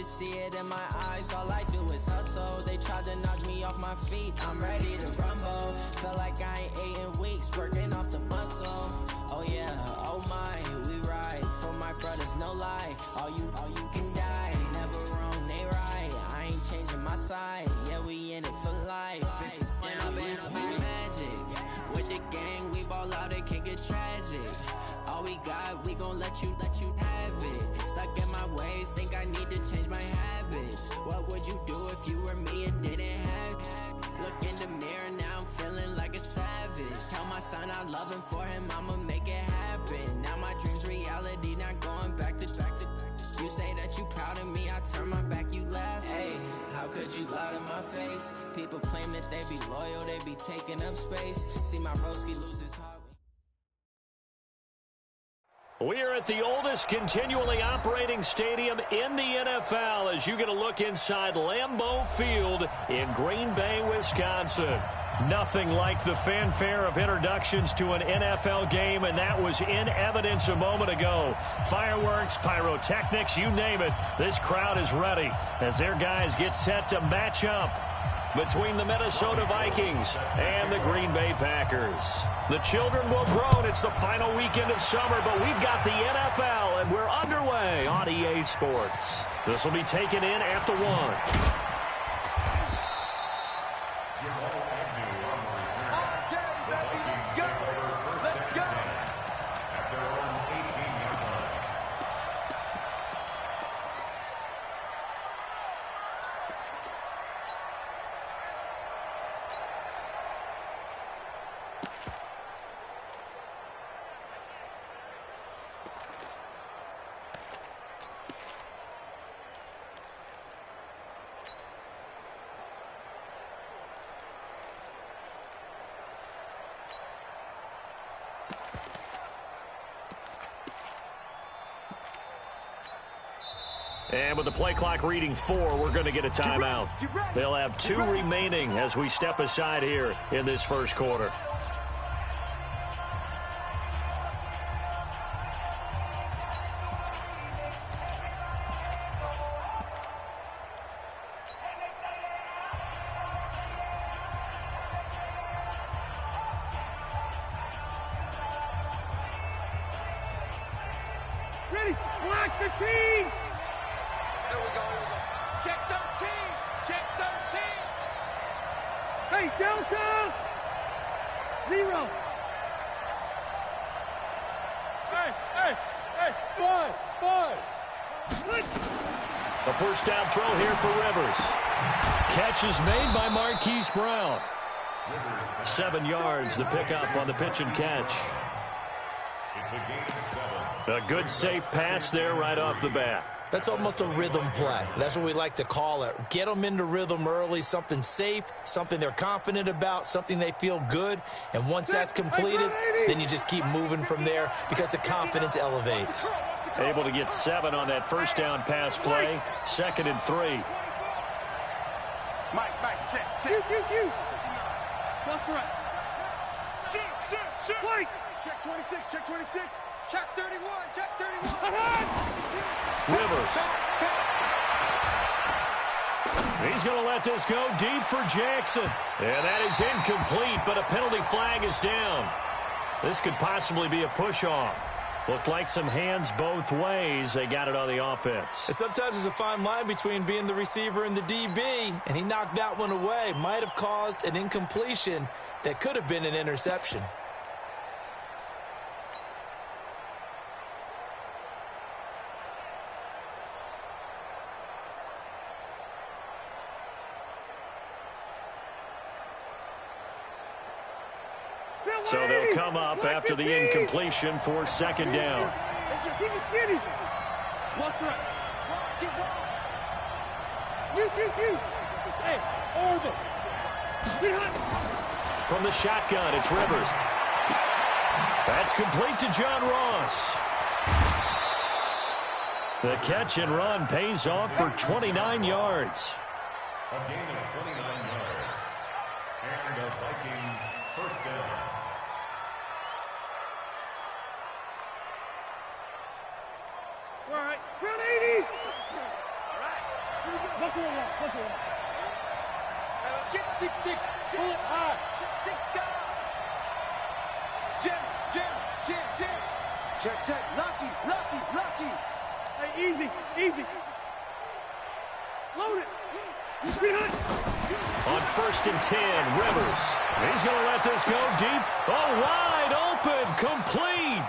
could see it in my eyes. All I do is hustle. They tried to knock me off my feet. I'm ready to rumble. Feel like I ain't ate in weeks, working off the muscle. Oh yeah, oh my, we ride for my brothers, no lie. All you can die. Never wrong, they right. I ain't changing my side. Yeah, we in it for life. And I've been magic. With the gang, we ball out, it can get tragic. All we got, we gon' let you have it. Stuck in my ways, think I need to change my habits. What would you do if you were me and didn't have it? Look in the mirror, now I'm feeling like a savage. Tell my son I love him, for him I'ma make it happen. Now my dream's reality, not going back to. You say that you proud of me, I turn my back, you laugh. Hey, how could you lie to my face? People claim that they be loyal, they be taking up space. See my broski lose his heart. We are at the oldest continually operating stadium in the NFL as you get a look inside Lambeau Field in Green Bay, Wisconsin. Nothing like the fanfare of introductions to an NFL game, and that was in evidence a moment ago. Fireworks, pyrotechnics, you name it. This crowd is ready as their guys get set to match up between the Minnesota Vikings and the Green Bay Packers. The children will groan. It's the final weekend of summer, but we've got the NFL, and we're underway on EA Sports. This will be taken in at the 1. And with the play clock reading 4, we're going to get a timeout. They'll have 2 remaining as we step aside here in this first quarter. Ready, block 15! Here we go. Check 13. Check 13. Hey, Delta! 0. Hey! 5! The first down throw here for Rivers. Catch is made by Marquise Brown. 7 yards, the pickup on the pitch and catch. It's a gain of 7. A good safe pass there right off the bat. That's almost a rhythm play. That's what we like to call it. Get them into rhythm early, something safe, something they're confident about, something they feel good. And once that's completed, then you just keep moving from there because the confidence elevates. Able to get 7 on that first down pass play. 2nd and 3. Mike, check. You. Left to right. Shoot. Mike. Check 26. Check 31. Check 31. Rivers. He's going to let this go deep for Jackson. And that is incomplete, but a penalty flag is down. This could possibly be a push-off. Looked like some hands both ways. They got it on the offense. And sometimes there's a fine line between being the receiver and the DB, and he knocked that one away. Might have caused an incompletion that could have been an interception. So they'll come up after the incompletion for 2nd down. From the shotgun, it's Rivers. That's complete to John Ross. The catch and run pays off for 29 yards. A gain of 29 yards. And the Vikings first down. All right, round 80. All right. Let's get 6-6. Pull it high. 6-6 down. Jim. Check. Lucky. Hey, easy. Load it. Behind. On 1st and 10, Rivers. He's going to let this go deep. Oh, wide open, complete.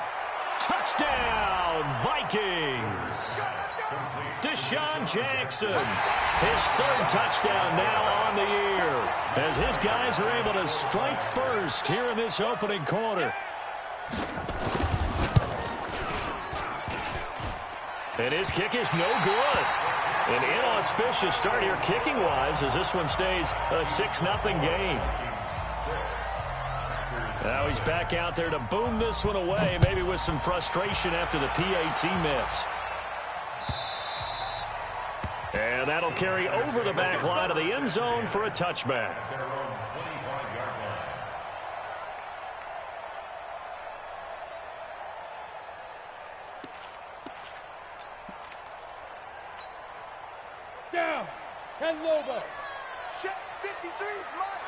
Touchdown, Vikings. Deshaun Jackson, his 3rd touchdown now on the year, as his guys are able to strike first here in this opening quarter. And his kick is no good. An inauspicious start here kicking-wise as this one stays a 6-0 game. Now he's back out there to boom this one away, maybe with some frustration after the PAT miss. And that'll carry over the back line of the end zone for a touchback. Down. 10 Lobo. Check 53's Mike.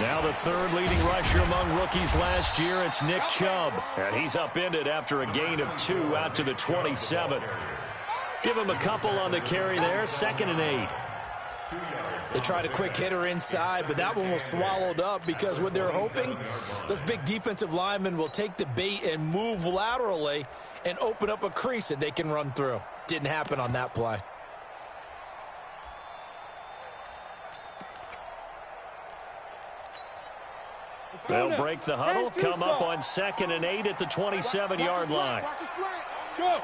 Now the 3rd leading rusher among rookies last year, it's Nick Chubb. And he's upended after a gain of 2 out to the 27. Give him a couple on the carry there, 2nd and 8. They tried a quick hitter inside, but that one was swallowed up because what they're hoping, those big defensive linemen will take the bait and move laterally and open up a crease that they can run through. Didn't happen on that play. They'll break the huddle, come up on 2nd and 8 at the 27-yard line. Go.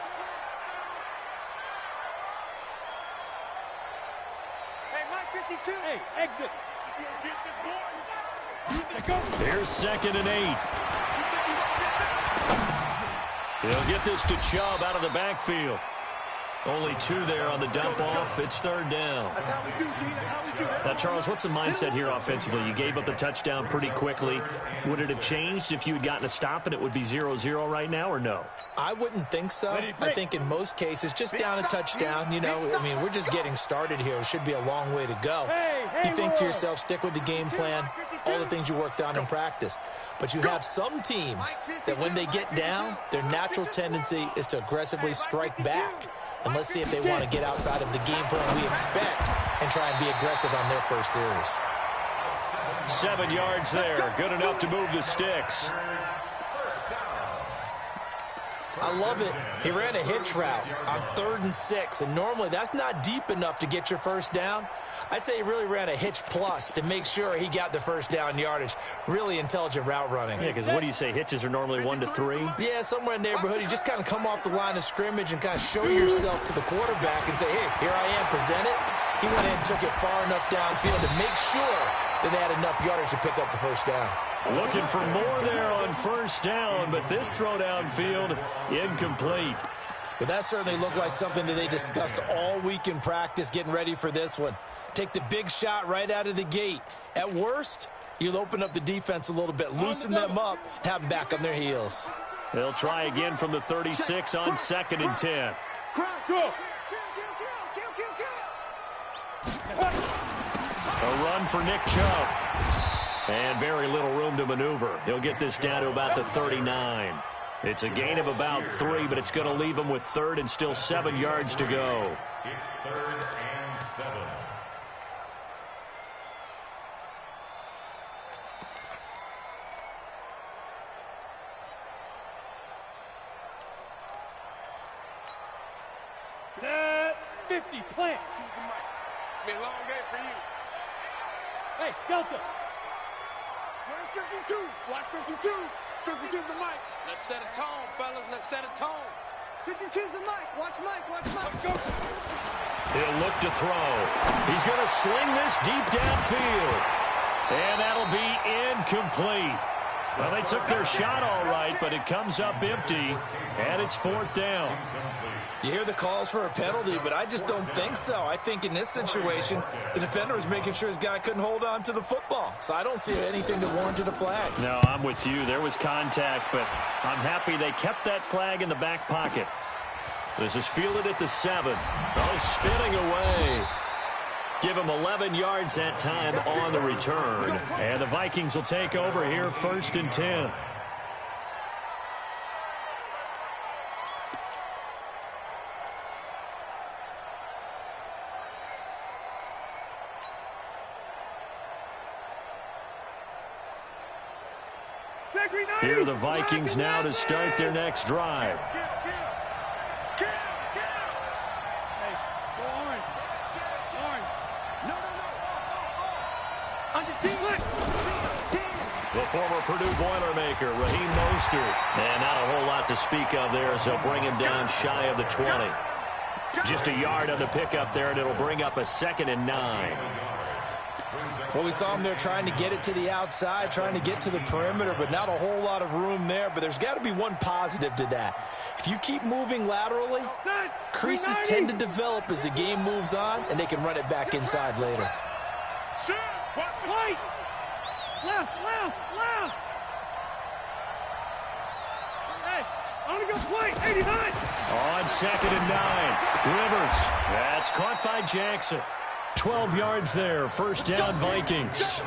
Hey, Mike 52. Hey, exit. Here's 2nd and 8. He'll get this to Chubb out of the backfield. Only 2 there on the dump off. It's 3rd down. That's how we do, D. That's how we do. Now, Charles, what's the mindset here offensively? You gave up the touchdown pretty quickly. Would it have changed if you had gotten a stop and it would be 0-0 right now, or no? I wouldn't think so. I think in most cases, just down a touchdown, you know, I mean, we're just getting started here. It should be a long way to go. You think to yourself, stick with the game plan, all the things you worked on in practice. But you have some teams that when they get down, their natural tendency is to aggressively strike back. And let's see if they want to get outside of the game plan we expect and try and be aggressive on their first series. 7 yards there. Good enough to move the sticks. I love it. He ran a hitch route on 3rd and 6, and normally that's not deep enough to get your first down. I'd say he really ran a hitch plus to make sure he got the first down yardage. Really intelligent route running. Yeah, because what do you say, hitches are normally 1 to 3? Yeah, somewhere in the neighborhood. You just kind of come off the line of scrimmage and kind of show yourself to the quarterback and say, hey, here I am, present it. He went in and took it far enough downfield to make sure that they had enough yardage to pick up the first down. Looking for more there on 1st down, but this throw downfield incomplete. But that certainly looked like something that they discussed all week in practice getting ready for this one. Take the big shot right out of the gate. At worst, you'll open up the defense a little bit, loosen them up, and have them back on their heels. They'll try again from the 36 on 2nd and 10. A run for Nick Chubb. And very little room to maneuver. He'll get this down to about the 39. It's a gain of about 3, but it's going to leave him with 3rd and still 7 yards to go. It's 3rd and 7. Set 50, plant. Choose the mic. It's been a long day for you. Hey, Delta. Where's 52? Watch 52. 52's the mic. Let's set a tone, fellas. Let's set a tone. 52's the mic. Watch Mike. Watch Mike. Go. He'll look to throw. He's going to sling this deep downfield. And that'll be incomplete. Well, they took their shot all right, but it comes up empty, and it's 4th down. You hear the calls for a penalty, but I just don't think so. I think in this situation, the defender was making sure his guy couldn't hold on to the football. So I don't see anything that warranted a flag. No, I'm with you. There was contact, but I'm happy they kept that flag in the back pocket. This is fielded at the 7. Oh, spinning away. Give him 11 yards that time on the return. And the Vikings will take over here, 1st and 10. Here are the Vikings now to start their next drive. The former Purdue Boilermaker, Raheem Mostert. And not a whole lot to speak of there, so bring him down shy of the 20. Just a yard on the pickup there, and it'll bring up a 2nd and 9. Well, we saw him there trying to get it to the outside, trying to get to the perimeter, but not a whole lot of room there. But there's got to be one positive to that. If you keep moving laterally, creases tend to develop as the game moves on, and they can run it back inside later. Right. Left. Hey, I want to go play. 89. On 2nd and 9. Rivers. That's caught by Jackson. 12 yards there. 1st down, Vikings.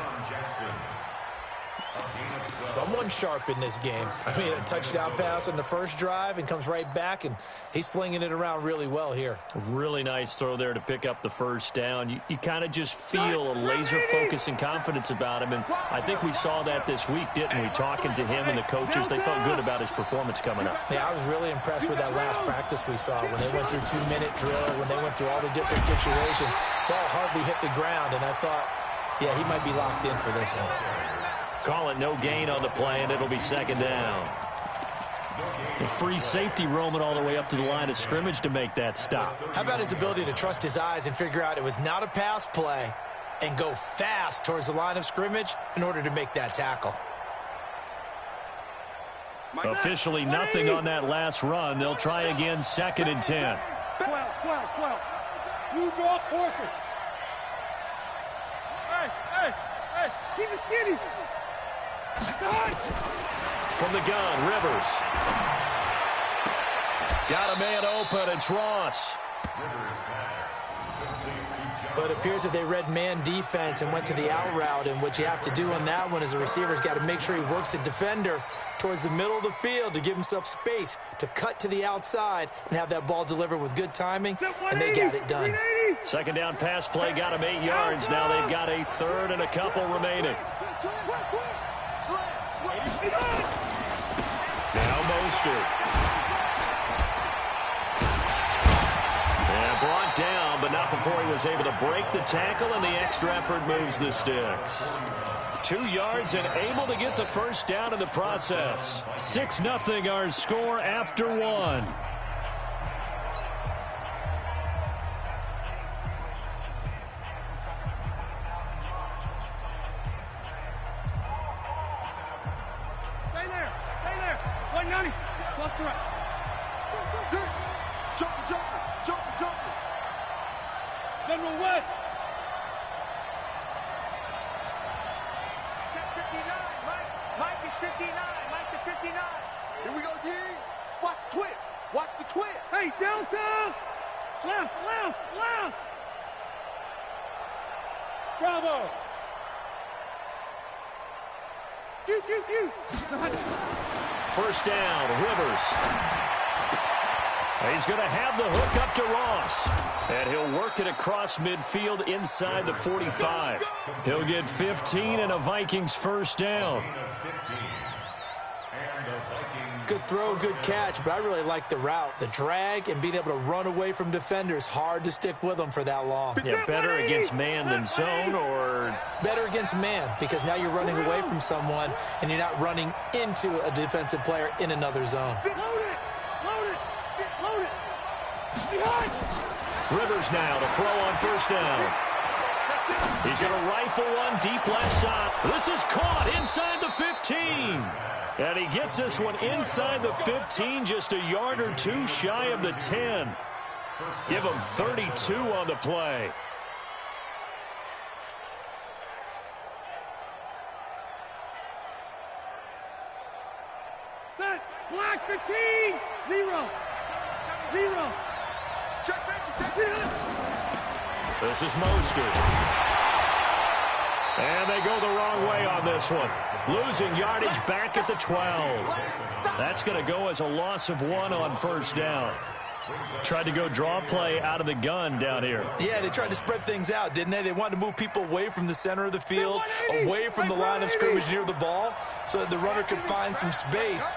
Someone sharp in this game. I mean, a touchdown pass on the first drive and comes right back, and he's flinging it around really well here. Really nice throw there to pick up the 1st down. You kind of just feel a laser focus and confidence about him, and I think we saw that this week, didn't we? Talking to him and the coaches, they felt good about his performance coming up. Yeah, I was really impressed with that last practice we saw when they went through 2-minute drill, when they went through all the different situations. Ball hardly hit the ground, and I thought, yeah, he might be locked in for this one. Call it no gain on the play, and it'll be 2nd down. The free safety roaming all the way up to the line of scrimmage to make that stop. How about his ability to trust his eyes and figure out it was not a pass play and go fast towards the line of scrimmage in order to make that tackle? Officially nothing on that last run. They'll try again, 2nd and 10. 12. You draw forfeit. Hey, keep it skinny. From the gun, Rivers. Got a man open, it's Ross. But it appears that they read man defense and went to the out route, and what you have to do on that one is the receiver's got to make sure he works the defender towards the middle of the field to give himself space to cut to the outside and have that ball delivered with good timing, and they got it done. 2nd down pass play got him 8 yards. Now they've got a 3rd and a couple remaining. Now Mostert. And brought down, but not before he was able to break the tackle, and the extra effort moves the sticks. 2 yards and able to get the 1st down in the process. 6-0 our score after 1. General West. Check 59. Mike is 59. Mike to 59. Here we go, D. Watch the twist. Watch the twist. Hey, Delta. Left. Bravo. Q. 1st down, Rivers. He's going to have the hook up to Ross. And he'll work it across midfield inside the 45. He'll get 15 and a Vikings 1st down. Good throw, good catch, but I really like the route. The drag and being able to run away from defenders, hard to stick with them for that long. Yeah, better against man than zone, or? Better against man, because now you're running away from someone and you're not running into a defensive player in another zone. Rivers now to throw on 1st down. He's going to rifle one deep left side. This is caught inside the 15. And he gets this one inside the 15, just a yard or two shy of the 10. Give him 32 on the play. Set. Black 15. 0. Zero. Check safety. This is Mostert. And they go the wrong way on this one. Losing yardage back at the 12. That's going to go as a loss of 1 on first down. Tried to go draw play out of the gun down here. Yeah, they tried to spread things out, didn't they? They wanted to move people away from the center of the field, away from the line of scrimmage near the ball, so that the runner could find some space.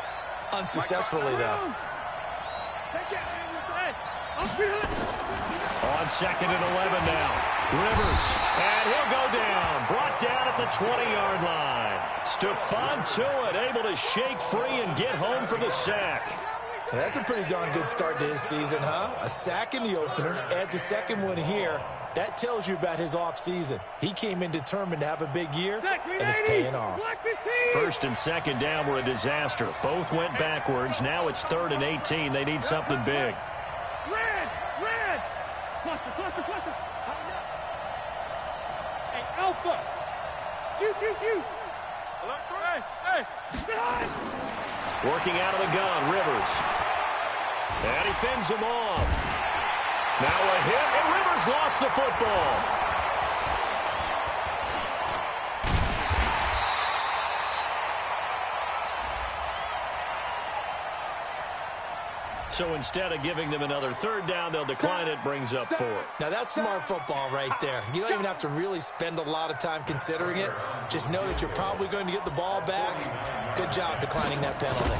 Unsuccessfully, though. On 2nd and 11 now. Rivers, and he'll go down. Brought down at the 20-yard line. Stephon Tuitt able to shake free and get home for the sack. That's a pretty darn good start to his season, huh? A sack in the opener, adds a second one here. That tells you about his offseason. He came in determined to have a big year, and it's paying off. 1st and 2nd down were a disaster. Both went backwards. Now it's 3rd and 18. They need something big. Red. Cluster. Hey, Alpha. Q. Hey. Working out of the gun, Rivers. And he fends him off. Now a hit, and Rivers lost the football. So instead of giving them another 3rd down, they'll decline it, brings up 4. Now, that's smart football right there. You don't even have to really spend a lot of time considering it. Just know that you're probably going to get the ball back. Good job declining that penalty.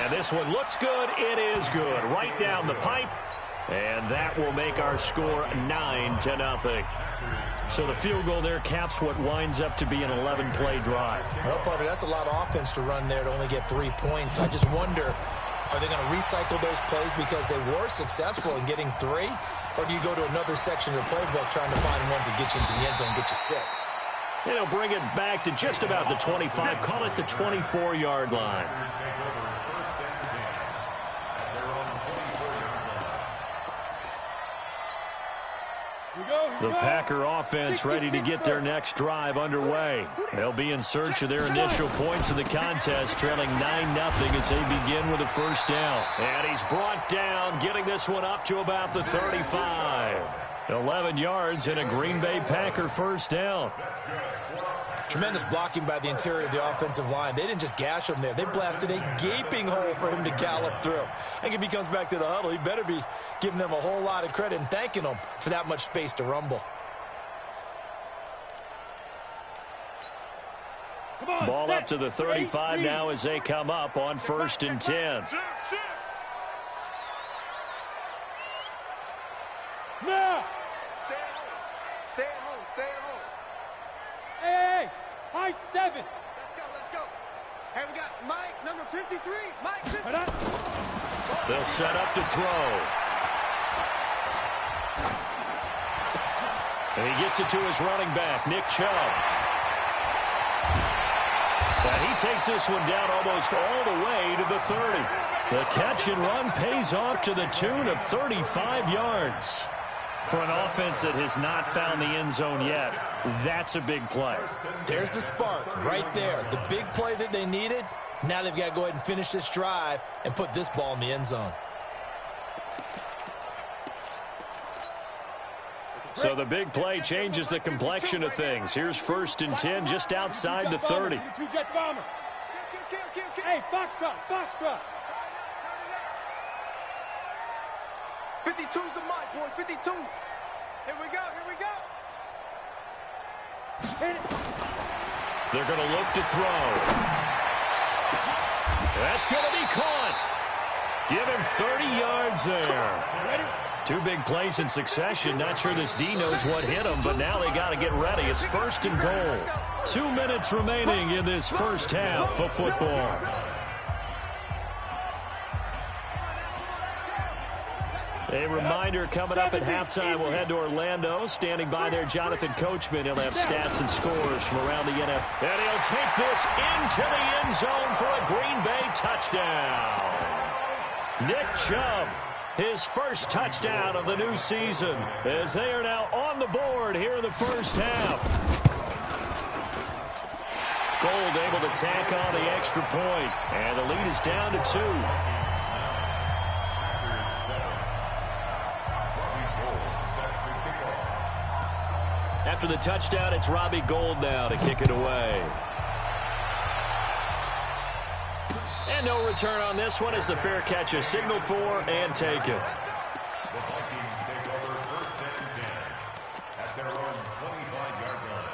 And this one looks good. It is good. Right down the pipe. And that will make our score 9-0. So the field goal there caps what winds up to be an 11-play drive. Well, partner, that's a lot of offense to run there to only get 3 points. So I just wonder, are they going to recycle those plays because they were successful in getting 3? Or do you go to another section of the playbook trying to find ones that get you into the end zone and get you 6? It'll bring it back to just about the 25. Call it the 24-yard line. The Packer offense ready to get their next drive underway. They'll be in search of their initial points of the contest, trailing 9-0 as they begin with a first down. And he's brought down, getting this one up to about the 35. 11 yards and a Green Bay Packer first down. Tremendous blocking by the interior of the offensive line. They didn't just gash him there. They blasted a gaping hole for him to gallop through. I think if he comes back to the huddle, he better be giving them a whole lot of credit and thanking them for that much space to rumble. Ball up to the 35 now as they come up on 1st and 10. Now. Stay at home. Hey, high 7. Let's go. Hey, we got Mike, number 53. Mike, 53. They'll set up to throw. And he gets it to his running back, Nick Chubb. And he takes this one down almost all the way to the 30. The catch and run pays off to the tune of 35 yards. For an offense that has not found the end zone yet, that's a big play. There's the spark right there. The big play that they needed. Now they've got to go ahead and finish this drive and put this ball in the end zone. So the big play changes the complexion of things. Here's 1st and 10 just outside the 30. Hey, Foxtrot. 52's the mic, boys. 52. Here we go. They're going to look to throw. That's going to be caught. Give him 30 yards there. 2 big plays in succession. Not sure this D knows what hit him, but now they got to get ready. It's 1st and goal. 2 minutes remaining in this first half of football. A reminder coming up at halftime. We'll head to Orlando. Standing by there, Jonathan Coachman. He'll have stats and scores from around the NFL. And he'll take this into the end zone for a Green Bay touchdown. Nick Chubb, his first touchdown of the new season, as they are now on the board here in the first half. Gold able to tack on the extra point, and the lead is down to 2. after the touchdown, it's Robbie Gould now to kick it away. And no return on this one as the fair catch is signaled for and taken. The Vikings take over first and 10 at their own 25-yard line.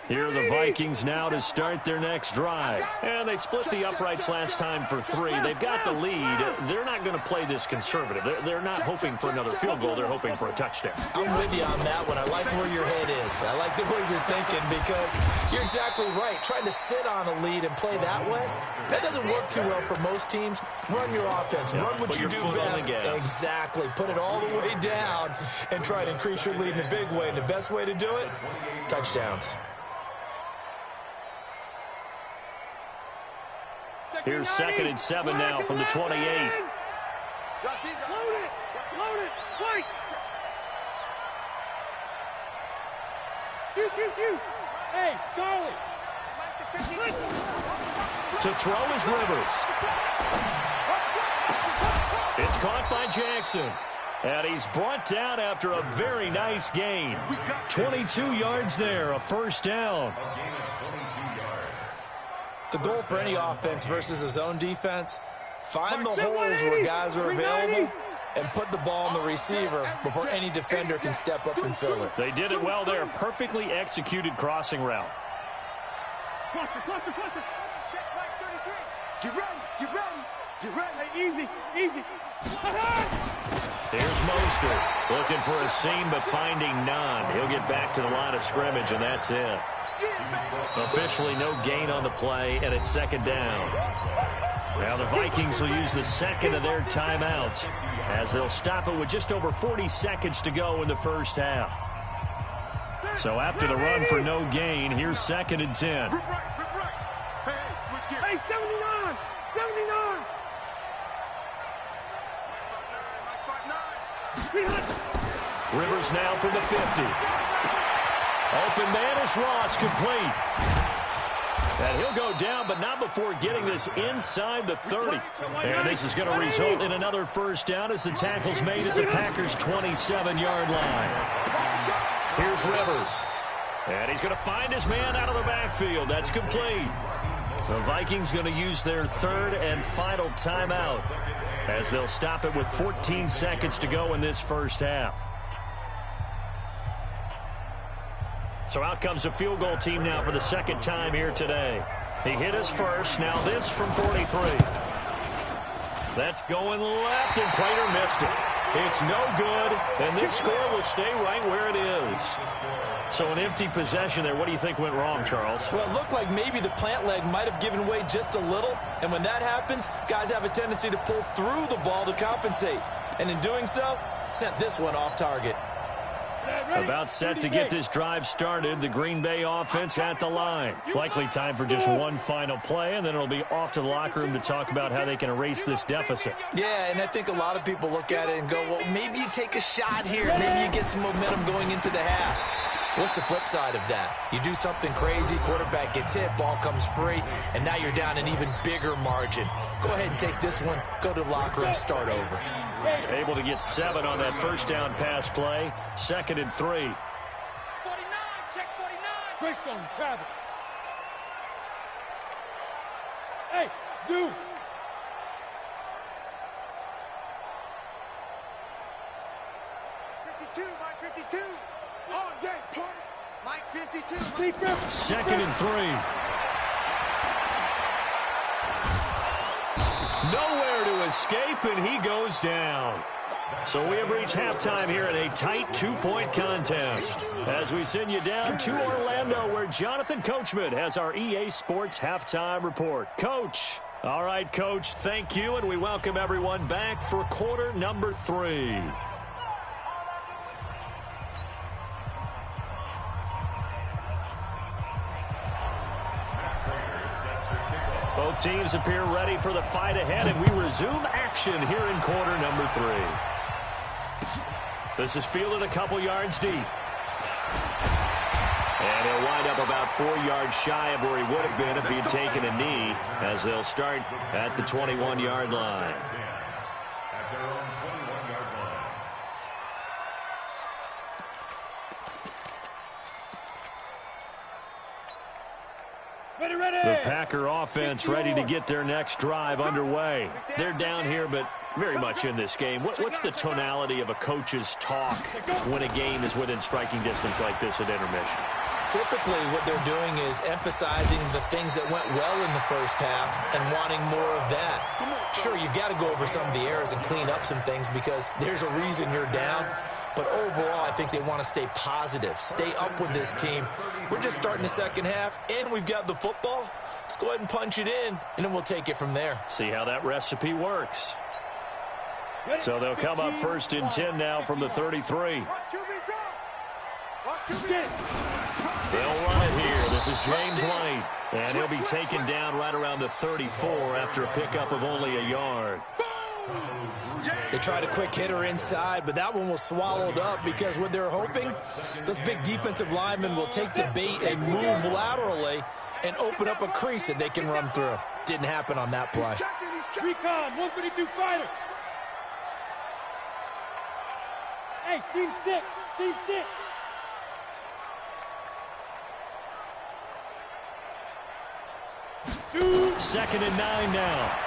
Here are the Vikings now to start their next drive. And they split the uprights last time for 3. They've got the lead. They're not going to play this conservative. They're not hoping for another field goal. They're hoping for a touchdown. I'm with you on that one. I like where your head is. I like the way you're thinking because you're exactly right. Trying to sit on a lead and play that way, that doesn't work too well for most teams. Run your offense. Run what you do best. Exactly. Put it all the way down and try to increase your lead in a big way. And the best way to do it, touchdowns. Here's 2nd and 7 now from the 28. Load it! Load it! Fight! Hey, Charlie! To throw is Rivers. It's caught by Jackson. And he's brought down after a very nice gain. 22 yards there, a first down. The goal for any offense versus a zone defense, find the holes where guys are available and put the ball on the receiver before any defender can step up and fill it. They did it well there. Perfectly executed crossing route. Cluster. Check right 33. Get ready. Easy. Here's Mostert looking for a seam but finding none. He'll get back to the line of scrimmage, and that's it. Officially no gain on the play, and it's 2nd down. Now the Vikings will use the second of their timeouts as they'll stop it with just over 40 seconds to go in the first half. So after the run for no gain, here's 2nd and 10. Hey, 79! Rivers now from the 50. Open man is Ross, complete. And he'll go down, but not before getting this inside the 30. And this is going to result in another first down as the tackle's made at the Packers' 27-yard line. Here's Rivers. And he's going to find his man out of the backfield. That's complete. The Vikings going to use their 3rd and final timeout as they'll stop it with 14 seconds to go in this first half. So out comes a field goal team now for the 2nd time here today. He hit his first. Now this from 43. That's going left, and Prater missed it. It's no good, and this score will stay right where it is. So an empty possession there. What do you think went wrong, Charles? Well, it looked like maybe the plant leg might have given way just a little, and when that happens, guys have a tendency to pull through the ball to compensate. And in doing so, sent this one off target. About set to get this drive started. The Green Bay offense at the line. Likely time for just one final play, and then it'll be off to the locker room to talk about how they can erase this deficit. Yeah, and I think a lot of people look at it and go, well, maybe you take a shot here. Maybe you get some momentum going into the half. What's the flip side of that? You do something crazy, quarterback gets hit, ball comes free, and now you're down an even bigger margin. Go ahead and take this one, go to the locker room, start over. Able to get 7 on that first down pass play. 2nd and 3. 49, check 49. Greystone, travel. Hey, zoom. Mike 52. All day, punt. Mike 52. 2nd and 3. Nowhere to escape, and he goes down. So we have reached halftime here in a tight 2-point contest. As we send you down to Orlando, where Jonathan Coachman has our EA Sports halftime report. Coach. All right, Coach, thank you, and we welcome everyone back for quarter number 3. Both teams appear ready for the fight ahead, and we resume action here in quarter number 3. This is fielded a couple yards deep. And he'll wind up about 4 yards shy of where he would have been if he had taken a knee, as they'll start at the 21-yard line. At their own 21-yard line. The Packer offense ready to get their next drive underway. They're down here, but very much in this game. What's the tonality of a coach's talk when a game is within striking distance like this at intermission? Typically, what they're doing is emphasizing the things that went well in the first half and wanting more of that. Sure, you've got to go over some of the errors and clean up some things because there's a reason you're down. But overall, I think they want to stay positive, stay up with this team. We're just starting the second half, and we've got the football. Let's go ahead and punch it in, and then we'll take it from there. See how that recipe works. So they'll come up 1st and 10 now from the 33. They'll run it here. This is James White, and he'll be taken down right around the 34 after a pickup of only a yard. They tried a quick hitter inside, but that one was swallowed up because what they're hoping, those big defensive linemen will take the bait and move laterally and open up a crease that they can run through. Didn't happen on that play. Recon, 152 fighter. Hey, seam 6, seam 6. Shoot. 2nd and 9 now.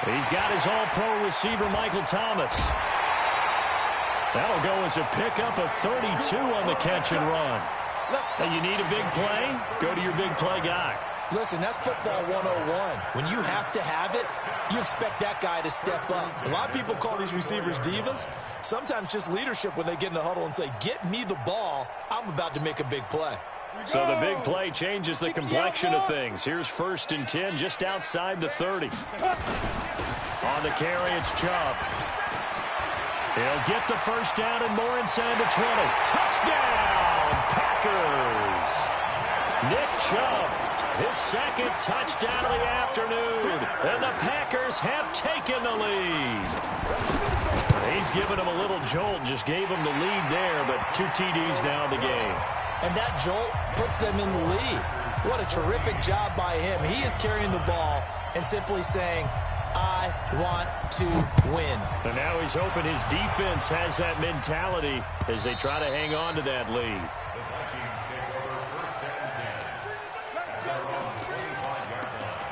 He's got his all-pro receiver, Michael Thomas. That'll go as a pickup of 32 on the catch and run. Now, you need a big play? Go to your big play guy. Listen, that's football 101. When you have to have it, you expect that guy to step up. A lot of people call these receivers divas. Sometimes just leadership when they get in the huddle and say, get me the ball. I'm about to make a big play. So the big play changes the complexion of things. Here's 1st and 10 just outside the 30. On the carry, it's Chubb. He'll get the first down and more inside the 20. Touchdown, Packers! Nick Chubb, his 2nd touchdown of the afternoon. And the Packers have taken the lead. He's given him a little jolt, just gave him the lead there, but 2 TDs now in the game. And that jolt puts them in the lead. What a terrific job by him. He is carrying the ball and simply saying, I want to win. And now he's hoping his defense has that mentality as they try to hang on to that lead. The Vikings take over 1st and 10. At their own 25-yard line.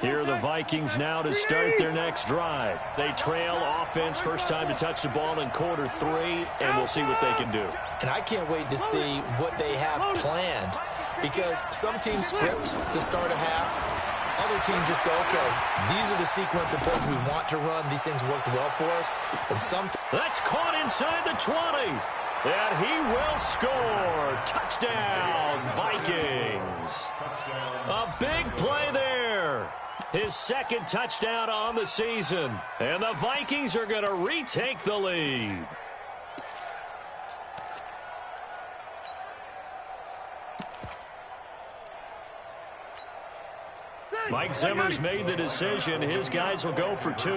Here are the Vikings now to start their next drive. They trail offense, first time to touch the ball in quarter 3, and we'll see what they can do. And I can't wait to see what they have planned because some teams script to start a half. Other teams just go, okay, these are the sequence of plays we want to run. These things worked well for us. And some That's caught inside the 20. And he will score. Touchdown, Vikings. A big play there. His 2nd touchdown on the season. And the Vikings are going to retake the lead. Mike Zimmer's made the decision. His guys will go for 2.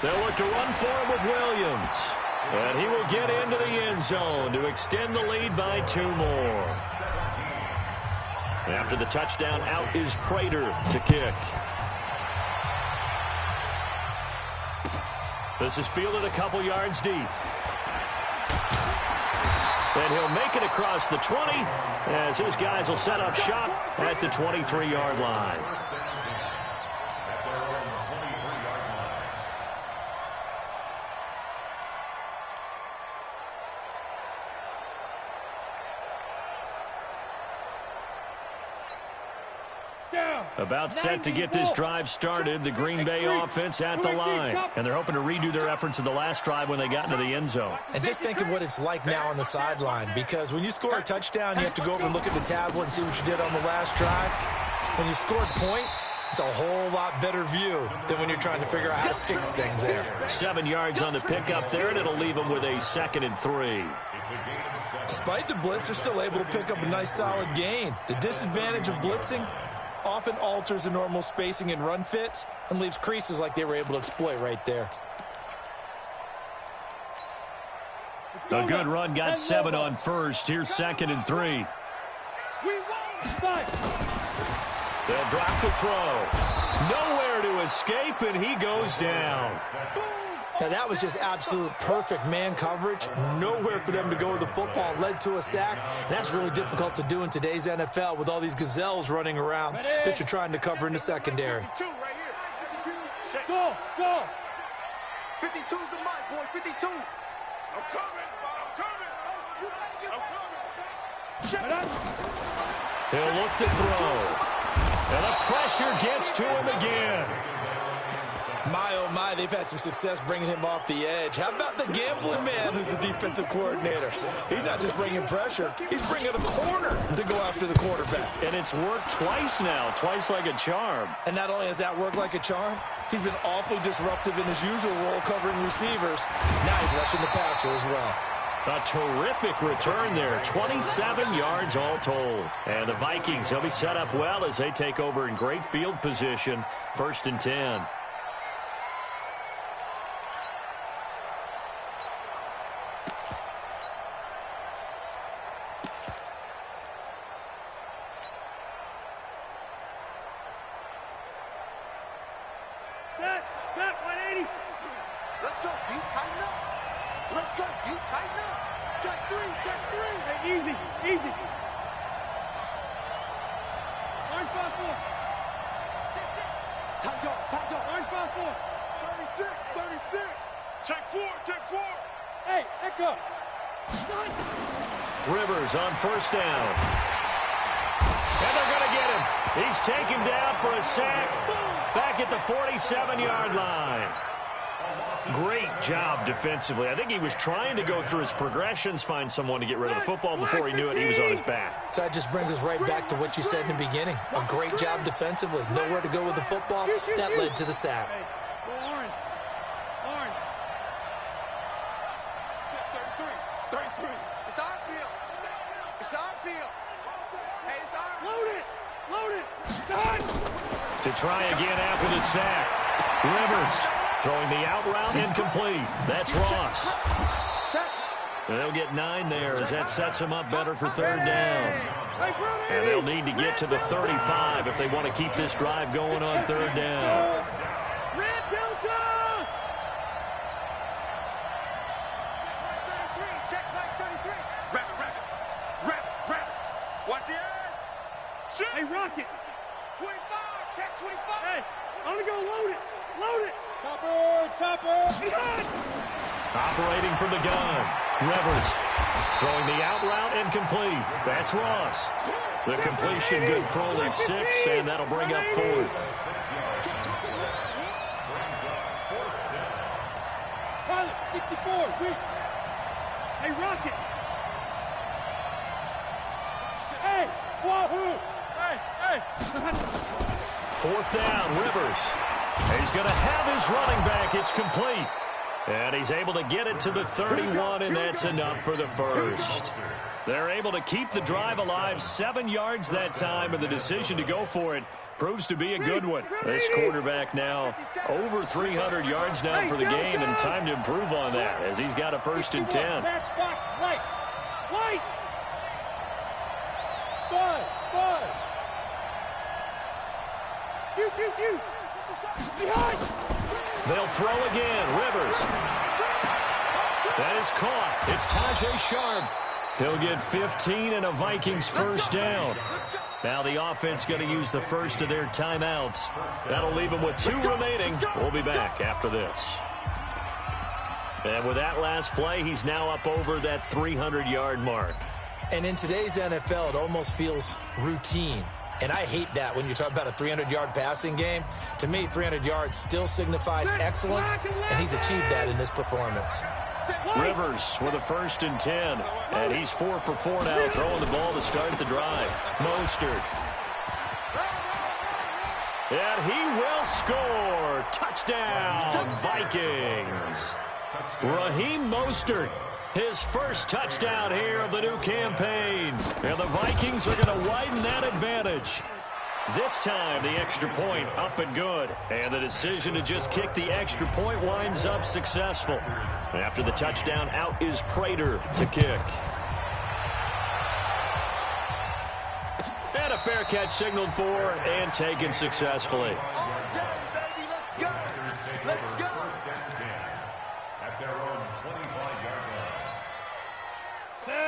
They'll look to run for him with Williams. And he will get into the end zone to extend the lead by 2 more. After the touchdown, out is Prater to kick. This is fielded a couple yards deep. And he'll make it across the 20 as his guys will set up shop at the 23-yard line. About set to get this drive started, the Green Bay offense at the line. And they're hoping to redo their efforts in the last drive when they got into the end zone. And just think of what it's like now on the sideline, because when you score a touchdown, you have to go over and look at the tablet and see what you did on the last drive. When you scored points, it's a whole lot better view than when you're trying to figure out how to fix things there. 7 yards on the pickup there, and it'll leave them with a 2nd and 3. Despite the blitz, they're still able to pick up a nice solid gain. The disadvantage of blitzing often alters the normal spacing and run fits and leaves creases like they were able to exploit right there. A good run, got 7 on first. Here's 2nd and 3. They'll drop to throw. Nowhere to escape, and he goes down. Now, that was just absolute perfect man coverage. Nowhere for them to go with the football. Led to a sack. And that's really difficult to do in today's NFL with all these gazelles running around that you're trying to cover in the secondary. 52 right here. Go, go. 52's the mic, boy. 52. I'm coming. He'll look to throw. And the pressure gets to him again. My, oh my, they've had some success bringing him off the edge. How about the gambling man who's the defensive coordinator? He's not just bringing pressure. He's bringing a corner to go after the quarterback. And it's worked twice now, twice like a charm. And not only has that worked like a charm, he's been awfully disruptive in his usual role covering receivers. Now he's rushing the passer as well. A terrific return there, 27 yards all told. And the Vikings, they'll be set up well as they take over in great field position, 1st and 10. Set, 180. Let's go, D, tighten up. Let's go, D, tighten up. Check 3, check 3. Hey, easy, easy. Orange 5-4. Time go. Orange 5-4. 36. Check 4, check 4. Hey, echo. Rivers on 1st down. And they're going to get him. He's taken down for a sack back at the 47-yard line. Great job defensively. I think he was trying to go through his progressions, find someone to get rid of the football. Before he knew it, he was on his back. So that just brings us right back to what you said in the beginning. A great job defensively. Nowhere to go with the football. That led to the sack. Go orange. Set 33. It's our field. Hey, it's our. Load it. Done. To try again after the sack. Rivers throwing the out route incomplete. That's Ross. They'll get 9 there as that sets them up better for 3rd down. And they'll need to get to the 35 if they want to keep this drive going on 3rd down. Red Delta! Check like 33. Rap. Watch the edge. Hey, Rocket. 25. Check 25. Hey, I'm going to go load it. Topper. Behind. Operating from the gun. Rivers throwing the out route incomplete. That's Ross. The completion good for only 6, and that'll bring up 4th. Pilot, 64, weak. Hey, Rocket. Hey, wahoo. Hey. 4th down, Rivers. He's going to have his running back. It's complete. And he's able to get it to the 31, and that's enough for the first. They're able to keep the drive alive, 7 yards that time, and the decision to go for it proves to be a good one. This quarterback now over 300 yards now for the game, and time to improve on that as he's got a 1st and 10. White. 5. Q. Behind. They'll throw again. Rivers. That is caught. It's Tajay Sharp. He'll get 15 and a Vikings 1st down. Now the offense going to use the first of their timeouts. That'll leave them with 2 remaining. We'll be back after this. And with that last play, he's now up over that 300-yard mark. And in today's NFL, it almost feels routine. And I hate that when you talk about a 300-yard passing game. To me, 300 yards still signifies excellence, and he's achieved that in this performance. Rivers with a 1st and 10, and he's 4 for 4 now, throwing the ball to start the drive. Mostert. And he will score. Touchdown, Vikings. Raheem Mostert His first touchdown here of the new campaign. And the Vikings are going to widen that advantage. This time, the extra point up and good. And the decision to just kick the extra point winds up successful. After the touchdown, out is Prater to kick. And a fair catch signaled for and taken successfully.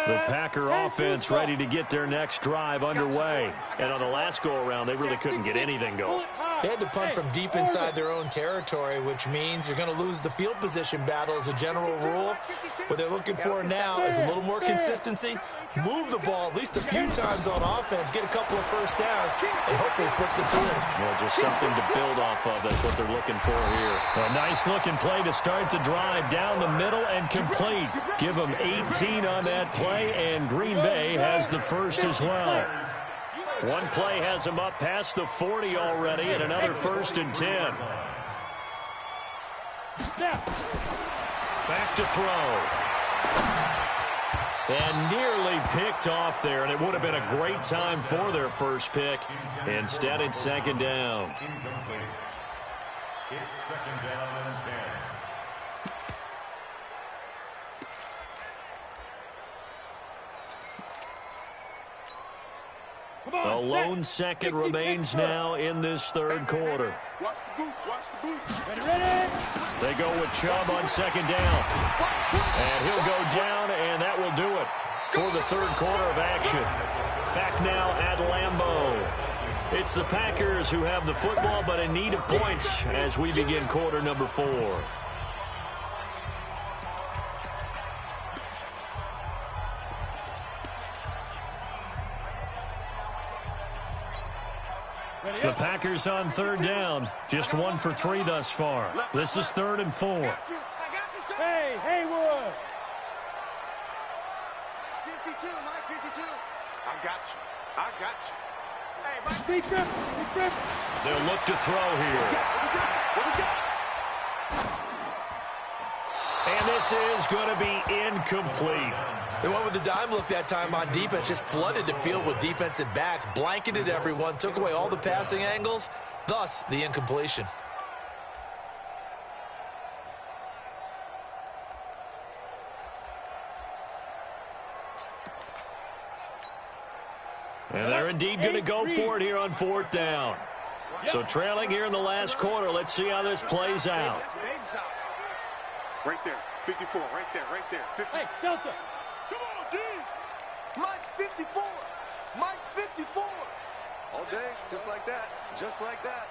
The Packer offense ready to get their next drive underway. And on the last go-around, they really couldn't get anything going. They had to punt from deep inside their own territory, which means you're going to lose the field position battle as a general rule. What they're looking for now is a little more consistency, move the ball at least a few times on offense, get a couple of first downs, and hopefully flip the field. Well, just something to build off of. That's what they're looking for here. A nice-looking play to start the drive down the middle and complete. Give them 18 on that play, and Green Bay has the first as well. One play has him up past the 40 already, and another 1st and 10. Back to throw. And nearly picked off there, and it would have been a great time for their first pick. Instead, it's 2nd down. Incomplete. It's 2nd down and 10. A lone second remains now in this 3rd quarter. Watch the boot, watch the boot. Ready. They go with Chubb on 2nd down. And he'll go down, and that will do it for the 3rd quarter of action. Back now at Lambeau. It's the Packers who have the football, but in need of points as we begin quarter number 4. The Packers on 3rd down. Just 1 for 3 thus far. This is 3rd and 4. Hey, Haywood. 52, Mike, 52. I got you. I got you. Hey, Mike, big grip. They'll look to throw here. What we got? And this is going to be incomplete. They went with the dime look that time on defense, just flooded the field with defensive backs, blanketed everyone, took away all the passing angles, thus the incompletion. And they're indeed going to go for it here on 4th down. So trailing here in the last quarter, let's see how this plays out. Right there, 54, right there, right there. 50. Hey, Delta. Come on, D. Mike 54. Mike 54. All day, just like that. Just like that.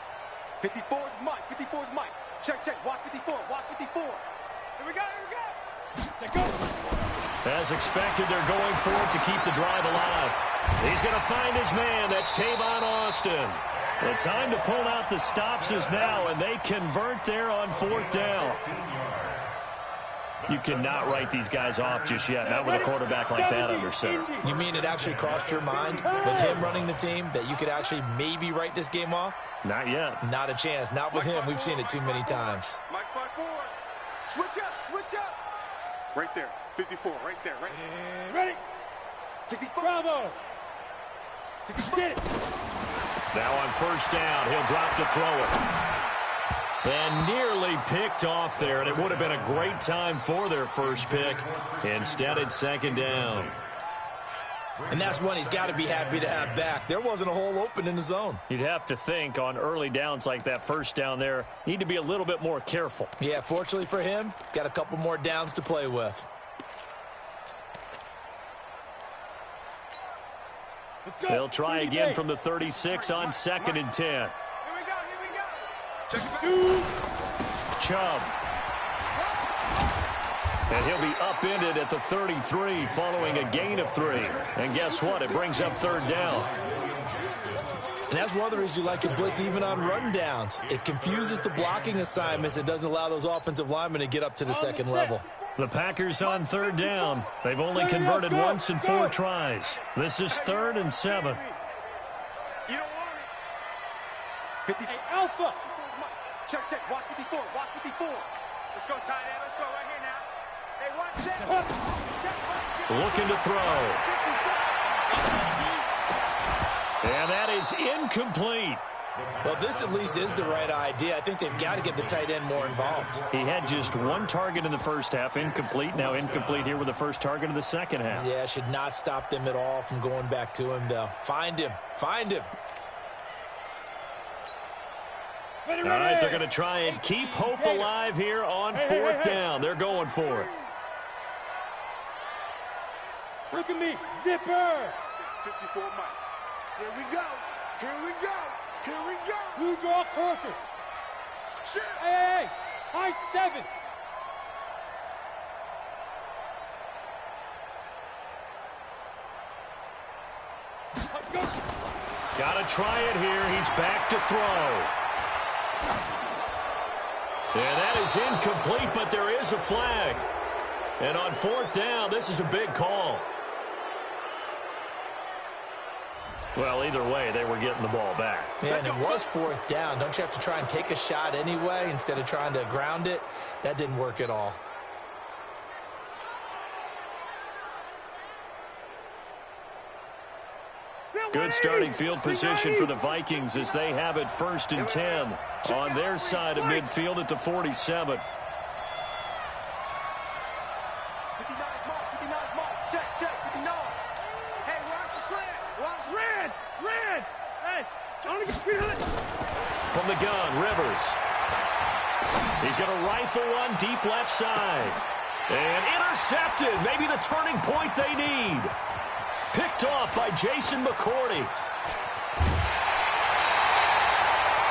54 is Mike. 54 is Mike. Check. Watch 54. Watch 54. Here we go. Set, go. As expected, they're going for it to keep the drive alive. He's going to find his man. That's Tavon Austin. The time to pull out the stops is now, and they convert there on 4th down. You cannot write these guys off just yet, not with a quarterback like that under center. You mean it actually crossed your mind with him running the team that you could actually maybe write this game off? Not yet. Not a chance. Not with him. We've seen it too many times. Mike 5-4. Switch up. Right there, 54, right there, right there. Ready. 64. Bravo. 64. Get it. Now on 1st down, he'll drop to throw it. And nearly picked off there, and it would have been a great time for their first pick. Instead, it's 2nd down. And that's one he's got to be happy to have back. There wasn't a hole open in the zone. You'd have to think on early downs like that 1st down there, need to be a little bit more careful. Yeah, fortunately for him, got a couple more downs to play with. Let's go. They'll try again from the 36 on 2nd and 10. Here we go. Check it out. Chubb. And he'll be upended at the 33 following a gain of 3. And guess what? It brings up 3rd down. And that's one of the reasons you like to blitz even on run downs. It confuses the blocking assignments. It doesn't allow those offensive linemen to get up to the 2nd level. The Packers on 3rd down. They've only converted once in 4 tries. This is 3rd and 7. You don't want it. 50. Hey, Alpha. Check. Watch 54. Watch 54. Let's go, tight end. Let's go right here now. Looking to throw. And that is incomplete. Well, this at least is the right idea. I think they've got to get the tight end more involved. He had just one target in the first half, incomplete. Now incomplete here with the first target of the second half. Yeah, should not stop them at all from going back to him, though. Find him. Find him. All right, they're going to try and keep hope alive here on fourth down. They're going for it. Look at me, zipper. 54 Mike. Here we go. Here we go. Here we go. Blue draw perfect. Shit. Hey, high 7. Got to try it here. He's back to throw. And that is incomplete, but there is a flag. And on fourth down, this is a big call. Well, either way, they were getting the ball back. Yeah, and it was fourth down. Don't you have to try and take a shot anyway instead of trying to ground it? That didn't work at all. Good starting field position for the Vikings as they have it 1st and 10 on their side of midfield at the 47. 59 mark. Check, 59. Hey, watch the slant. Watch Red. Hey, only get 300. From the gun, Rivers. He's going to rifle one deep left side. And intercepted. Maybe the turning point they need. Picked off by Jason McCourty.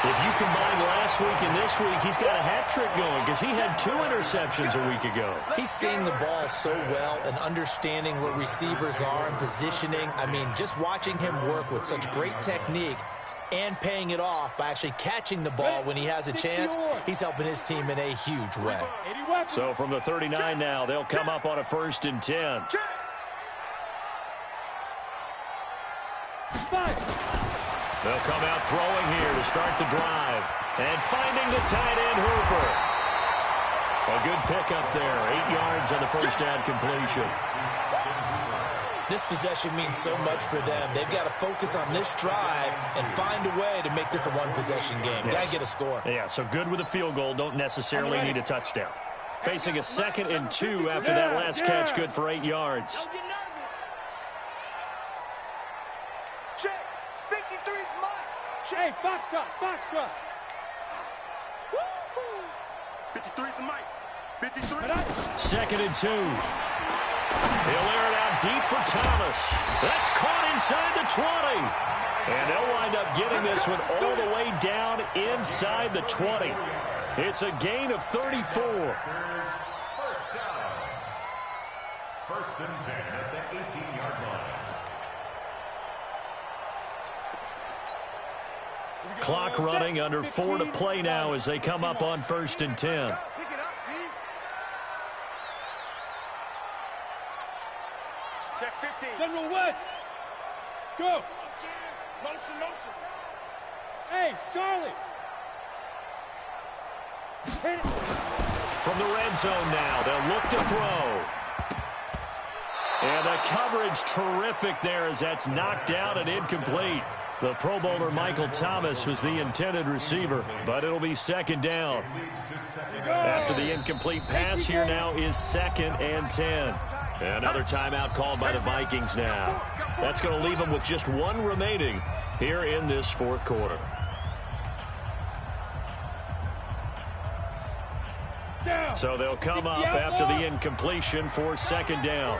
If you combine last week and this week, he's got a hat trick going because he had 2 interceptions a week ago. He's seeing the ball so well and understanding where receivers are and positioning. I mean, just watching him work with such great technique and paying it off by actually catching the ball when he has a chance, he's helping his team in a huge way. So from the 39 now, they'll come up on a 1st and 10. They'll come out throwing here to start the drive. And finding the tight end, Hooper. A good pickup there. 8 yards on the first down completion. This possession means so much for them. They've got to focus on this drive and find a way to make this a one-possession game. Yes. Got to get a score. Yeah, so good with a field goal. Don't necessarily need a touchdown. Facing a 2nd and 2 after that last catch. Good for 8 yards. Don't get nervous. Check. 53's mine. Hey, foxtrot. 53's the mic. 53. 2nd and 2. He'll air it out deep for Thomas. That's caught inside the 20. And they'll wind up getting this one all the way down inside the 20. It's a gain of 34. First down. 1st and 10 at the 18-yard line. Clock running, under 4 to play now as they come up on 1st and 10. Pick it up, B. Check 15. General West. Go. Motion. Hey, Charlie. Hit it. From the red zone now, they'll look to throw. And the coverage terrific there as that's knocked out and incomplete. The Pro Bowler Michael Thomas was the intended receiver, but it'll be 2nd down. After the incomplete pass, here now is 2nd and 10. Another timeout called by the Vikings now. That's going to leave them with just 1 remaining here in this 4th quarter. So they'll come up after the incompletion for 2nd down.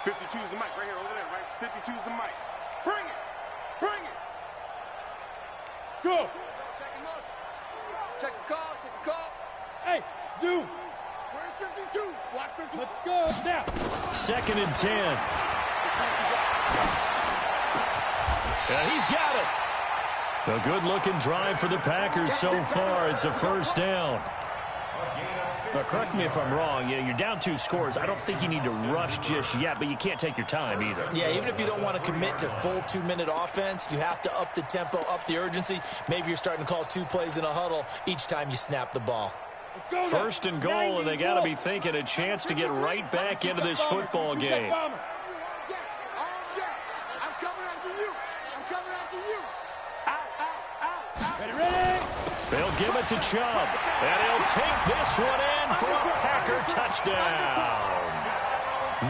52's the mic right here, over there, right? 52's the mic. Bring it. Go. Check the call. Hey, zoom. Where's 52? Watch 52. Let's go now. 2nd and 10. And he's got it. A good-looking drive for the Packers so far. It's a 1st down. A gain of But correct me if I'm wrong, you're down 2 scores. I don't think you need to rush just yet, but you can't take your time either. Yeah, even if you don't want to commit to full 2-minute offense, you have to up the tempo, up the urgency. Maybe you're starting to call 2 plays in a huddle each time you snap the ball. First and goal, and they got to be thinking a chance to get right back into this football game. I'm coming after you. I'm coming after you. Ready. They'll give it to Chubb, and he'll take this one in for a Packer touchdown.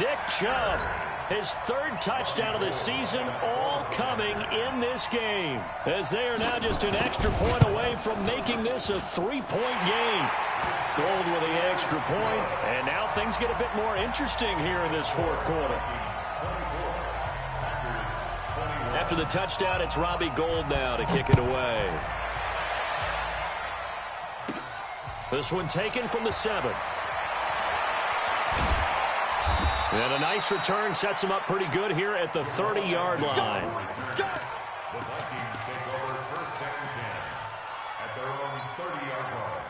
Nick Chubb, his 3rd touchdown of the season, all coming in this game, as they are now just an extra point away from making this a 3-point game. Gold with the extra point, and now things get a bit more interesting here in this 4th quarter. After the touchdown, it's Robbie Gould now to kick it away. This one taken from the 7. And a nice return sets him up pretty good here at the 30-yard line. The Vikings take over 1st and 10 at their own 30-yard line.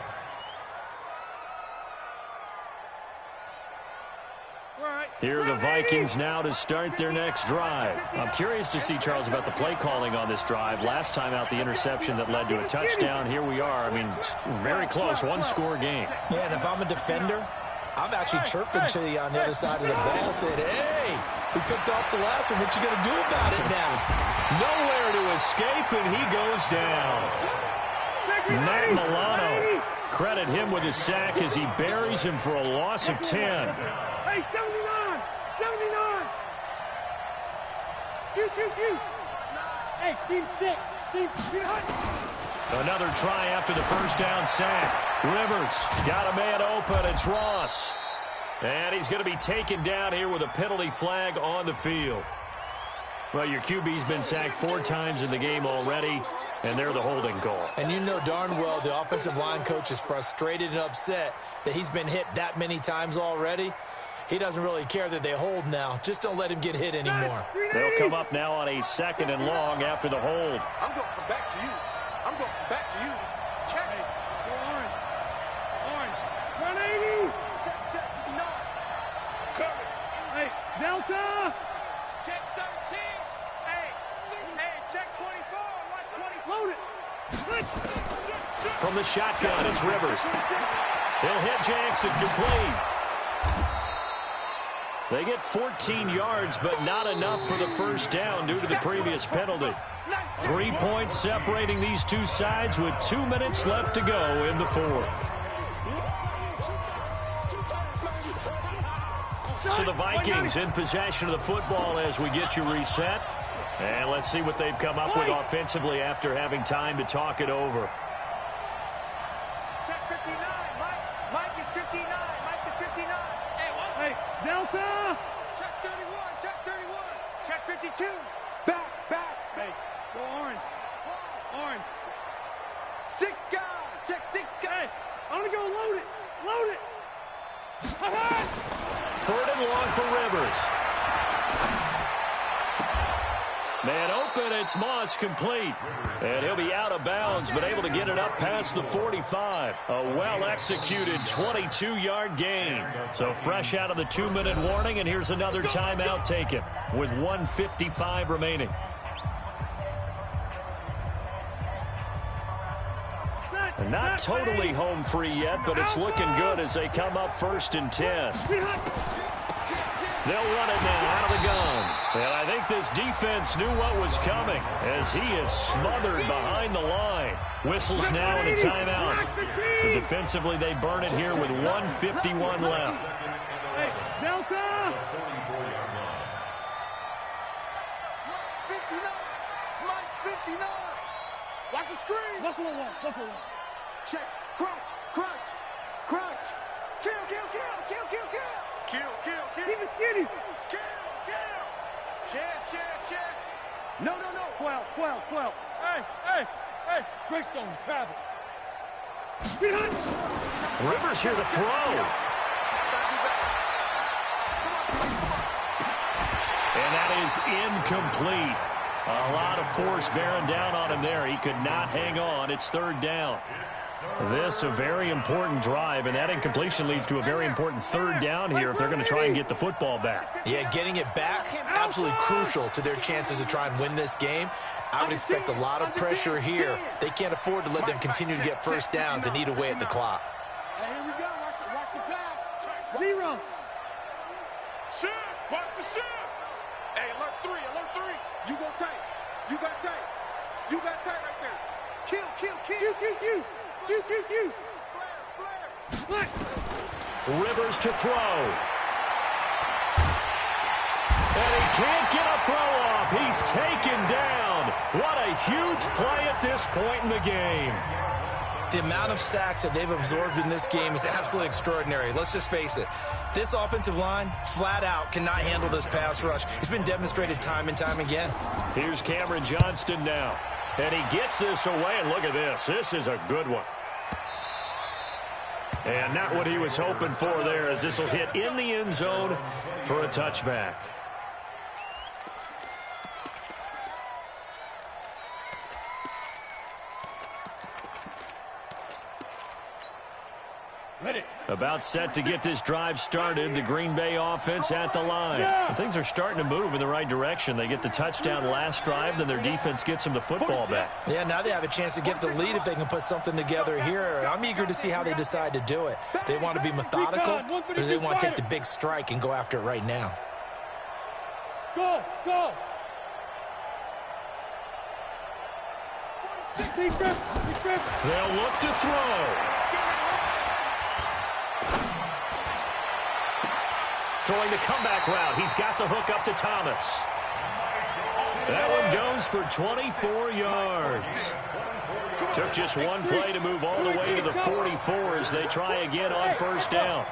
Here are the Vikings now to start their next drive. I'm curious to see, Charles, about the play calling on this drive. Last time out, the interception that led to a touchdown. Here we are. I mean, very close, 1-score game. Yeah, and if I'm a defender, I'm actually chirping to you on the other side of the ball, saying, hey, we picked off the last one. What you going to do about it now? Nowhere to escape, and he goes down. Matt Milano, credit him with his sack as he buries him for a loss of 10. Hey, 79! 79! Q. Hey, team 6. Team 6. Another try after the first down sack. Rivers got a man open. It's Ross. And he's going to be taken down here with a penalty flag on the field. Well, your QB's been sacked 4 times in the game already, and they're the holding call. And you know darn well the offensive line coach is frustrated and upset that he's been hit that many times already. He doesn't really care that they hold now. Just don't let him get hit anymore. They'll come up now on a 2nd and long after the hold. I'm going to come back to you. I'm going to come back to you. Check. Hey, go orange. Orange. 180. Check. No. Coverage. Hey, Delta. Check 13. Hey, check 24. Watch 24. Load it. From the shotgun, it's Rivers. He'll hit Jackson complete. They get 14 yards, but not enough for the first down due to the previous penalty. 3 points separating these two sides with 2 minutes left to go in the 4th. So the Vikings in possession of the football as we get you reset. And let's see what they've come up with offensively after having time to talk it over. Check 59. Mike is 59. Mike is 59. Hey, Delta. Check 31. Check 31. Check 52. Back. Hey, go orange. Orange. 6 guys. Check 6 guys. Hey, I'm going to go load it. Load it. 3rd and long for Rivers. Man open, it's Moss complete. And he'll be out of bounds, but able to get it up past the 45. A well-executed 22-yard gain. So fresh out of the 2-minute warning, and here's another timeout taken with 1:55 remaining. And not totally home free yet, but it's looking good as they come up 1st and 10. They'll run it now out of the gun. And I think this defense knew what was coming as he is smothered behind the line. Whistles now in a timeout. So defensively, they burn it here with 1:51 left. Hey, Delta. 59. Mike 59. Watch the screen. Buffalo one. Check. Crunch. Kill. Keep it skinny. Kill. Check. No. 12. Hey. Greystone, travel. Rivers here to throw. And that is incomplete. A lot of force bearing down on him there. He could not hang on. It's 3rd down. This a very important drive, and that incompletion leads to a very important third down here if they're going to try and get the football back. Yeah, getting it back, absolutely crucial to their chances to try and win this game. I would expect a lot of pressure here. They can't afford to let them continue to get first downs and eat away at the clock. Hey, here we go. Watch the pass. Zero. Shift. Watch the shift. Hey, alert 3. You go tight. You got tight. You got tight right there. Kill. Q. Flare. Rivers to throw. And he can't get a throw off. He's taken down. What a huge play at this point in the game. The amount of sacks that they've absorbed in this game is absolutely extraordinary. Let's just face it. This offensive line, flat out, cannot handle this pass rush. It's been demonstrated time and time again. Here's Cameron Johnston now. And he gets this away, and look at this. This is a good one. And not what he was hoping for there, as this will hit in the end zone for a touchback. About set to get this drive started. The Green Bay offense at the line. And things are starting to move in the right direction. They get the touchdown last drive, then their defense gets them the football back. Yeah, now they have a chance to get the lead if they can put something together here. I'm eager to see how they decide to do it. If they want to be methodical, or do they want to take the big strike and go after it right now? Go. They'll look to throw. Throwing the comeback route. He's got the hook up to Thomas. That one goes for 24 yards. Took just one play to move all the way to the 44 as they try again on first down.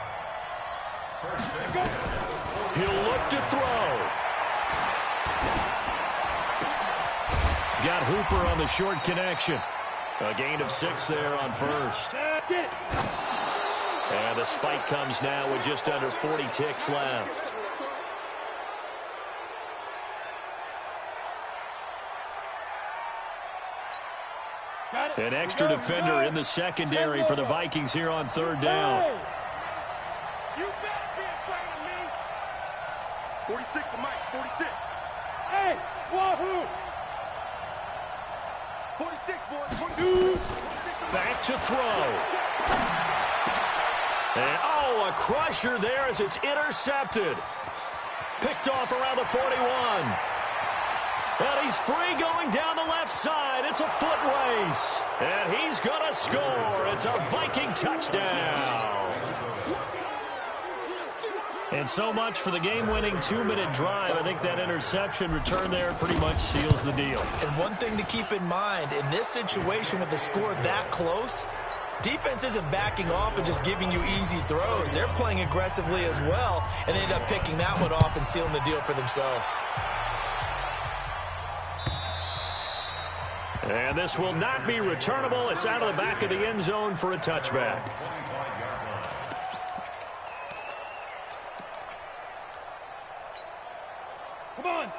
He'll look to throw. He's got Hooper on the short connection. A gain of 6 there on first. And the spike comes now with just under 40 ticks left. An extra defender in the secondary for the Vikings here on third down. You better be afraid of me. 46 to Mike. 46. Hey, wahoo! 46, boys. 42. Back to throw. And, oh, a crusher there as it's intercepted. Picked off around the 41. And he's free going down the left side. It's a foot race. And he's going to score. It's a Viking touchdown. And so much for the game-winning 2-minute drive. I think that interception return there pretty much seals the deal. And one thing to keep in mind, in this situation with the score that close, defense isn't backing off and just giving you easy throws. They're playing aggressively as well, and they end up picking that one off and sealing the deal for themselves. And this will not be returnable. It's out of the back of the end zone for a touchback.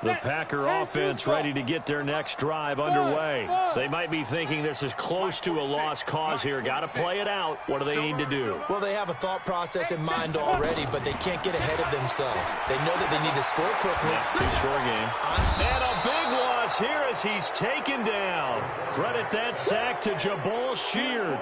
The Packer offense ready to get their next drive underway. They might be thinking this is close to a lost cause here. Got to play it out. What do they need to do? Well, they have a thought process in mind already, but they can't get ahead of themselves. They know that they need to score quickly. Two-score game. And a big loss here as he's taken down. Credit that sack to Jabal Sheard.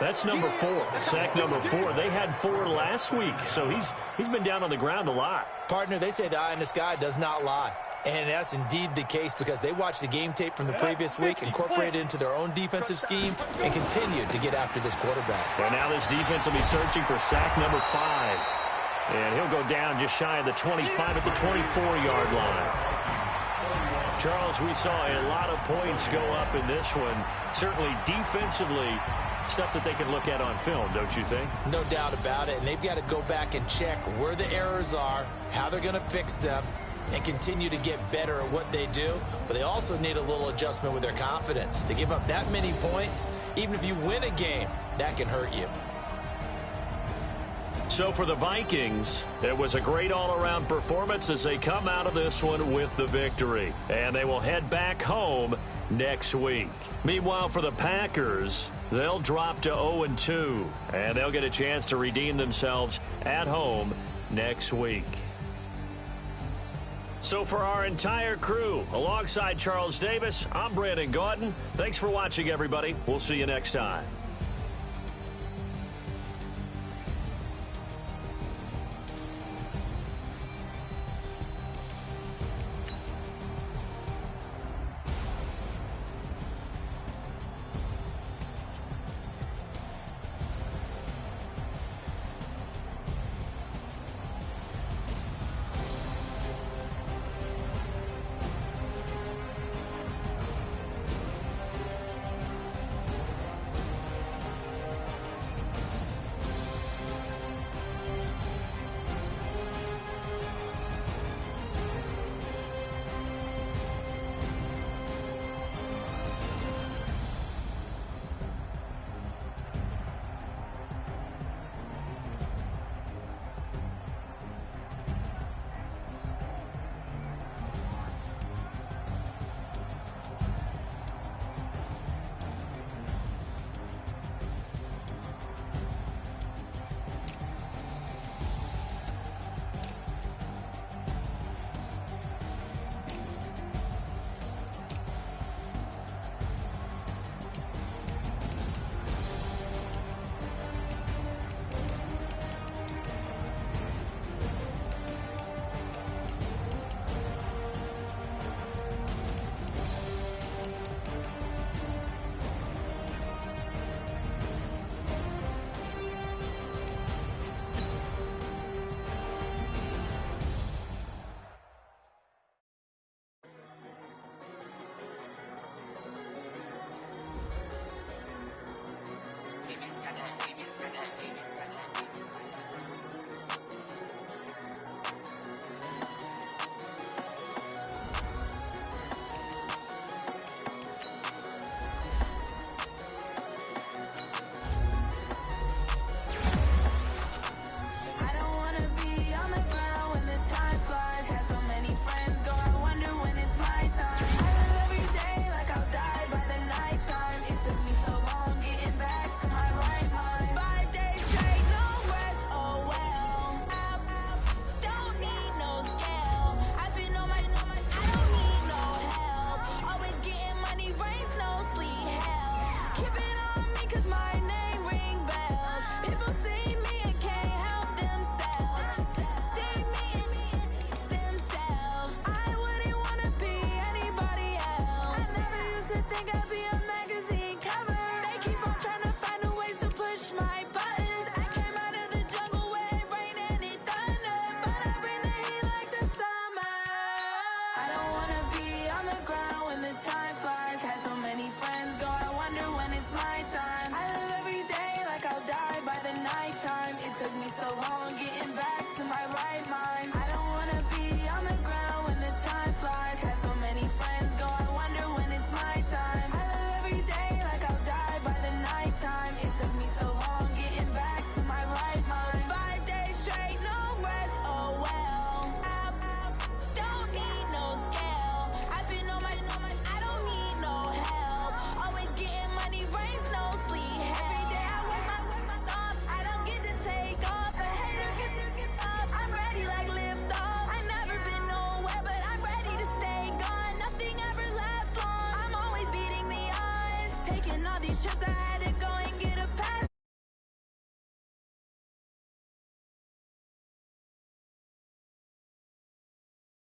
That's number 4. Sack number 4. They had 4 last week, so he's been down on the ground a lot. Partner, they say the eye in the sky does not lie. And that's indeed the case because they watched the game tape from the previous week, incorporated it into their own defensive scheme, and continued to get after this quarterback. And now this defense will be searching for sack number 5. And he'll go down just shy of the 25 at the 24-yard line. Charles, we saw a lot of points go up in this one. Certainly defensively, stuff that they can look at on film, don't you think? No doubt about it. And they've got to go back and check where the errors are, how they're going to fix them, and continue to get better at what they do. But they also need a little adjustment with their confidence. To give up that many points, even if you win a game, that can hurt you. So for the Vikings, it was a great all-around performance as they come out of this one with the victory. And they will head back home next week. Meanwhile, for the Packers, they'll drop to 0-2, and they'll get a chance to redeem themselves at home next week. So for our entire crew, alongside Charles Davis, I'm Brandon Gautin. Thanks for watching, everybody. We'll see you next time.